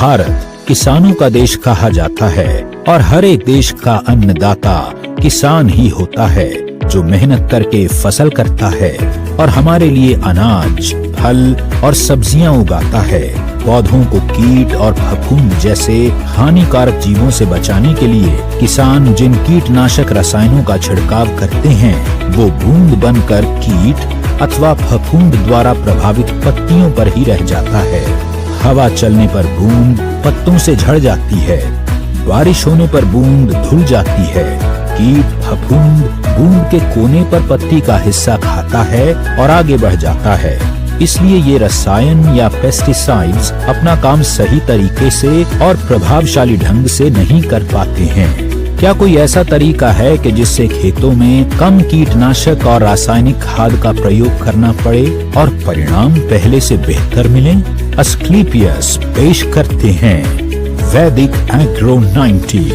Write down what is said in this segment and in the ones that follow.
भारत किसानों का देश कहा जाता है और हर एक देश का अन्नदाता किसान ही होता है, जो मेहनत करके फसल करता है और हमारे लिए अनाज, फल और सब्जियां उगाता है। पौधों को कीट और फफूंद जैसे हानिकारक जीवों से बचाने के लिए किसान जिन कीटनाशक रसायनों का छिड़काव करते हैं, वो बूंद बनकर कीट अथवा फफूंद द्वारा प्रभावित पत्तियों पर ही रह जाता है। हवा चलने पर बूंद पत्तों से झड़ जाती है, बारिश होने पर बूंद धुल जाती है। कीट फफूंद बूंद के कोने पर पत्ती का हिस्सा खाता है और आगे बढ़ जाता है। इसलिए ये रसायन या पेस्टिसाइड्स अपना काम सही तरीके से और प्रभावशाली ढंग से नहीं कर पाते हैं। क्या कोई ऐसा तरीका है कि जिससे खेतों में कम कीटनाशक और रासायनिक खाद का प्रयोग करना पड़े और परिणाम पहले से बेहतर मिले? अस्क्लेपियस पेश करते हैं वैदिक agro 90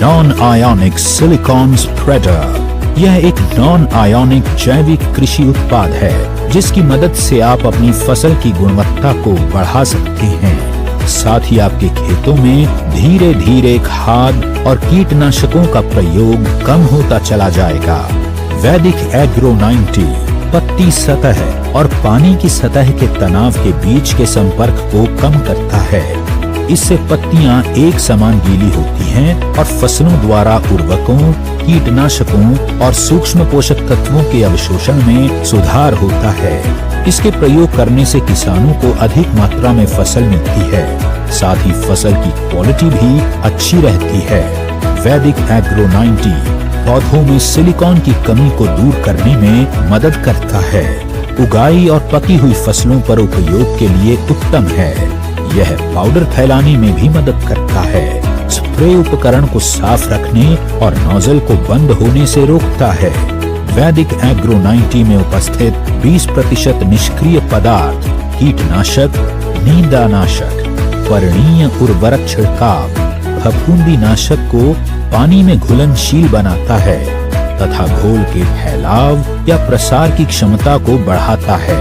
non ionic silicon spreader. यह एक नॉन आयोनिक जैविक कृषि उत्पाद है जिसकी मदद से आप अपनी फसल की गुणवत्ता को बढ़ा सकते हैं। साथ ही आपके खेतों में धीरे धीरे खाद और कीटनाशकों का प्रयोग कम होता चला जाएगा। वैदिक एग्रो 90 पत्ती सतह और पानी की सतह के तनाव के बीच के संपर्क को कम करता है। इससे पत्तियां एक समान गीली होती हैं और फसलों द्वारा उर्वरकों, कीटनाशकों और सूक्ष्म पोषक तत्वों के अवशोषण में सुधार होता है। इसके प्रयोग करने से किसानों को अधिक मात्रा में फसल मिलती है, साथ ही फसल की क्वालिटी भी अच्छी रहती है। वैदिक एग्रो 90 पौधों में सिलिकॉन की कमी को दूर करने में मदद करता है। उगाई और पकी हुई फसलों पर उपयोग के लिए उत्तम है। यह पाउडर फैलाने में भी मदद करता है। स्प्रे उपकरण को साफ रखने और नोजल को बंद होने से रोकता है। वैदिक एग्रो 90 में उपस्थित 20% निष्क्रिय पदार्थ कीटनाशक, नींदानाशक, पर्णीय उर्वरक छिड़काव, फफूंदी नाशक को पानी में घुलनशील बनाता है तथा घोल के फैलाव या प्रसार की क्षमता को बढ़ाता है।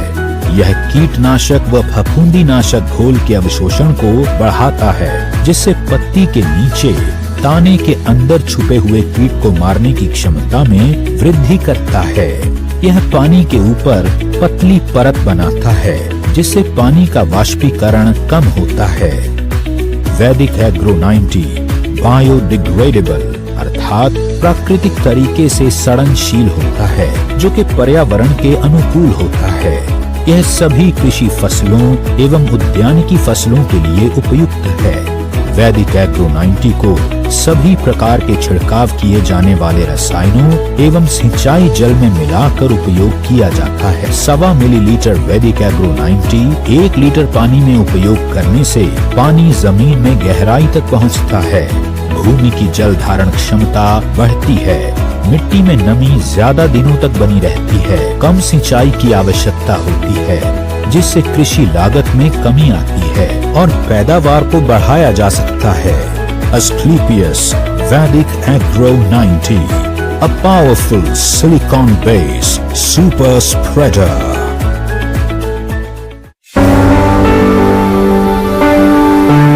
यह कीटनाशक व फफूंदी नाशक घोल के अवशोषण को बढ़ाता है, जिससे पत्ती के नीचे ताने के अंदर छुपे हुए कीट को मारने की क्षमता में वृद्धि करता है। यह पानी के ऊपर पतली परत बनाता है, जिससे पानी का वाष्पीकरण कम होता है। वैदिक एग्रो 90 बायोडिग्रेडेबल अर्थात प्राकृतिक तरीके से सड़नशील होता है, जो कि पर्यावरण के अनुकूल होता है। यह सभी कृषि फसलों एवं उद्यानिकी फसलों के लिए उपयुक्त है। वैदिक एग्रो 90 को सभी प्रकार के छिड़काव किए जाने वाले रसायनों एवं सिंचाई जल में मिलाकर उपयोग किया जाता है। 1.25 मिलीलीटर वैदिक एग्रो 90 1 लीटर पानी में उपयोग करने से पानी जमीन में गहराई तक पहुंचता है। भूमि की जल धारण क्षमता बढ़ती है। मिट्टी में नमी ज्यादा दिनों तक बनी रहती है। कम सिंचाई की आवश्यकता होती है, जिससे कृषि लागत में कमी आती है और पैदावार को बढ़ाया जा सकता है। Asclepius Vedic Agro 90, a powerful silicon-based super spreader.